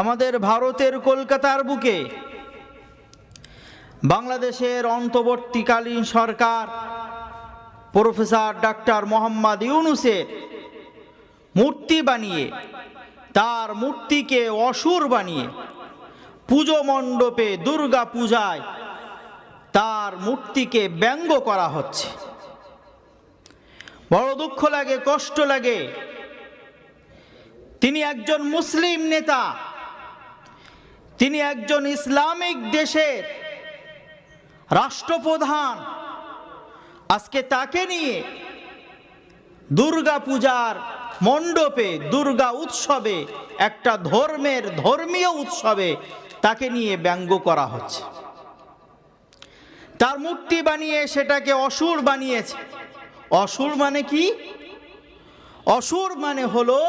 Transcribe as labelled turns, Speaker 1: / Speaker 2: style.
Speaker 1: আমাদের ভারতের কলকাতার বুকে বাংলাদেশের অন্তর্বর্তীকালীন সরকার প্রফেসর ডক্টর মোহাম্মদ ইউনূসের মূর্তি বানিয়ে, তার মূর্তিকে অসুর বানিয়ে পুজো মণ্ডপে দুর্গা পূজায় তার মূর্তিকে ব্যঙ্গ করা হচ্ছে। বড় দুঃখ লাগে, কষ্ট লাগে। তিনি একজন মুসলিম নেতা, তিনি একজন ইসলামিক দেশের রাষ্ট্রপ্রধান। আজকে তাকে নিয়ে দুর্গা পূজার মণ্ডপে, দুর্গা উৎসবে, একটা ধর্মীয় উৎসবে তাকে নিয়ে ব্যঙ্গ করা হচ্ছে। তার মূর্তি বানিয়ে সেটাকে অসুর বানিয়েছে। অসুর মানে কি? অসুর মানে হলো